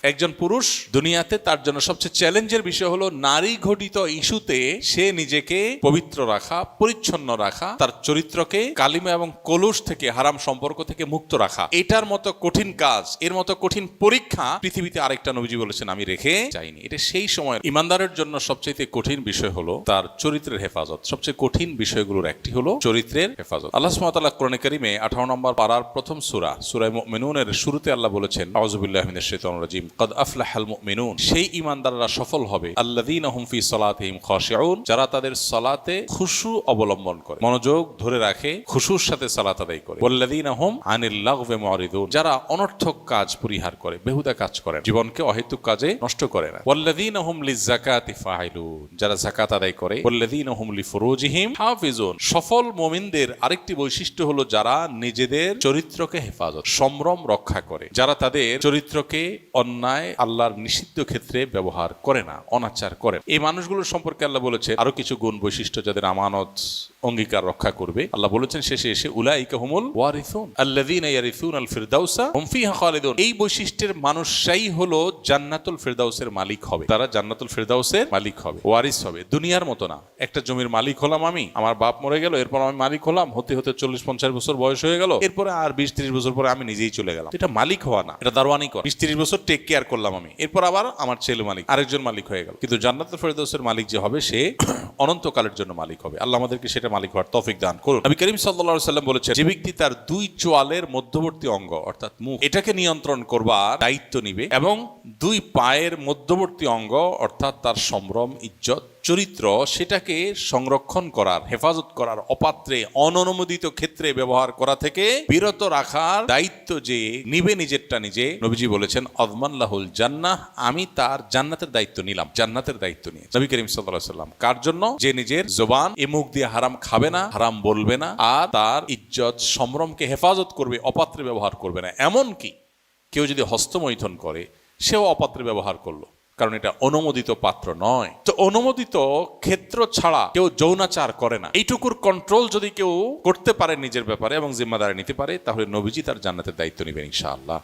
একজন পুরুষ দুনিয়াতে তার জন্য সবচেয়ে চ্যালেঞ্জের বিষয় হলো নারী ঘটিত ইস্যুতে সে নিজেকে পবিত্র রাখা, পরিচ্ছন্ন রাখা, তার চরিত্রকে কালিমা এবং কলুষ থেকে, হারাম সম্পর্ক থেকে মুক্ত রাখা। এটার মতো কঠিন কাজ, এর মতো কঠিন পরীক্ষা পৃথিবীতে আরেকটা নবীজি বলেছেন আমি রেখে যাইনি। এটা সেই সময় ইমানদারের জন্য সবচেয়ে কঠিন বিষয় হলো তার চরিত্রের হেফাজত। সবচেয়ে কঠিন বিষয়গুলোর একটি হলো চরিত্রের হেফাজত। আল্লাহ সুবহানাহু ওয়া তাআলা কোরআনে কারীমে 18 নম্বর পারার প্রথম সূরা সূরা মুমিনুনের শুরুতে আল্লাহ বলেছেন আউযু বিল্লাহি মিনাশ শাইতানির রাজীম কদ আফলাহাল মুমিনুন, সেই ঈমানদাররা সফল হবে, আল্লাযীনা হুম ফি সালাতিহিম খাশিউন, যারা তাদের সালাতে খুশু অবলম্বন করে, মনোযোগ ধরে রাখে, খুশুর সাথে সালাত আদায় করে। ওয়াল্লাযীনা হুম আনিল লাগবি মুরিদুন, যারা অনর্থক কাজ পরিহার করে, বেহুদা কাজ করে, জীবনকে অহেতুক কাজে নষ্ট করে না। ওয়াল্লাযীনা হুম লিযাকাতি ফাইলুন, যারা যাকাত আদায় করে। ওয়াল্লাযীনা হুম লিফুরুজিহিম হাফিজুন, সফল মুমিনদের আরেকটি বৈশিষ্ট্য হলো যারা নিজেদের চরিত্রকে হেফাজত, সম্ভ্রম রক্ষা করে, যারা তাদের চরিত্রকে অন্যায়, আল্লাহর নিষিদ্ধ ক্ষেত্রে ব্যবহার করে না, অনাচার করে। এই মানুষগুলোর সম্পর্কে আল্লাহ বলেছে আরো কিছু গুণ বৈশিষ্ট্য যাদের আমানত অঙ্গীকার রক্ষা করবে। আল্লাহ বলেছেন শেষে এসে উলাইকা হুমুল ওয়ারিসুন আল্লাযীনা ইয়ারিসুনাল ফিরদাউসা হুম ফিহা খালিদুন, এই বৈশিষ্ট্যের মানুষরাই হলো জান্নাতুল ফিরদাউসের মালিক হবে। তারা জান্নাতুল ফিরদাউসের মালিক হবে, ওয়ারিস হবে। দুনিয়ার মতো না, একটা জমির মালিক হলাম আমি, আমার বাপ মরে গেল, এরপর আমি মালিক হলাম, হতে হতে 40-50 বছর বয়স হয়ে গেল, এরপরে আর 20-30 বছর পরে আমি নিজেই চলে গেলাম। এটা মালিক হওয়া না, এটা দারওয়ানি করা। 20-30 বছর টেক কেয়ার করলাম আমি, এরপর আবার আমার ছেলে মালিক, আরেকজন মালিক হয়ে গেল। কিন্তু জান্নাতুল ফিরদাউসের মালিক যে হবে সে অনন্তকালের জন্য মালিক হবে। আল্লাহ আমাদেরকে সেটা মালিক হওয়ার তৌফিক দান করুন। নবী করিম সাল্লাল্লাহু আলাইহি ওয়াসাল্লাম বলেছেন যে ব্যক্তি তার দুই চোয়ালের মধ্যবর্তী অঙ্গ অর্থাৎ মুখ এটাকে নিয়ন্ত্রণ করবার দায়িত্ব নিবে এবং দুই পায়ের মধ্যবর্তী অঙ্গ অর্থাৎ তার সম্ভ্রম, ইজ্জত, চরিত্র সেটাকে সংরক্ষণ করার, হেফাজত করার, অপাত্রে অননুমোদিত ক্ষেত্রে ব্যবহার করা থেকে বিরত রাখার দায়িত্ব যে নিবে নিজেরটা নিজে, নবীজি বলেছেন আযমান লাহুল জান্নাহ, আমি তার জান্নাতের দায়িত্ব নিলাম। জান্নাতের দায়িত্ব নিয়ে নবী করিম সাল্লাল্লাহু আলাইহি ওয়াসাল্লাম কার জন্য? যে নিজের জবান এ মুখ দিয়ে হারাম খাবে না, হারাম বলবে না, আর তার ইজ্জত সম্ভ্রমকে হেফাজত করবে, অপাত্রে ব্যবহার করবে না। এমনকি কেউ যদি হস্তমৈথুন করে সেও অপাত্রে ব্যবহার করলো, কারণ এটা অনুমোদিত পাত্র নয়। তো অনুমোদিত ক্ষেত্র ছাড়া কেউ যৌনাচার করে না। এইটুকুর কন্ট্রোল যদি কেউ করতে পারে নিজের ব্যাপারে এবং জিম্মাদারি নিতে পারে, তাহলে নবীজি তার জান্নাতের দায়িত্ব নেবেন ইনশাআল্লাহ।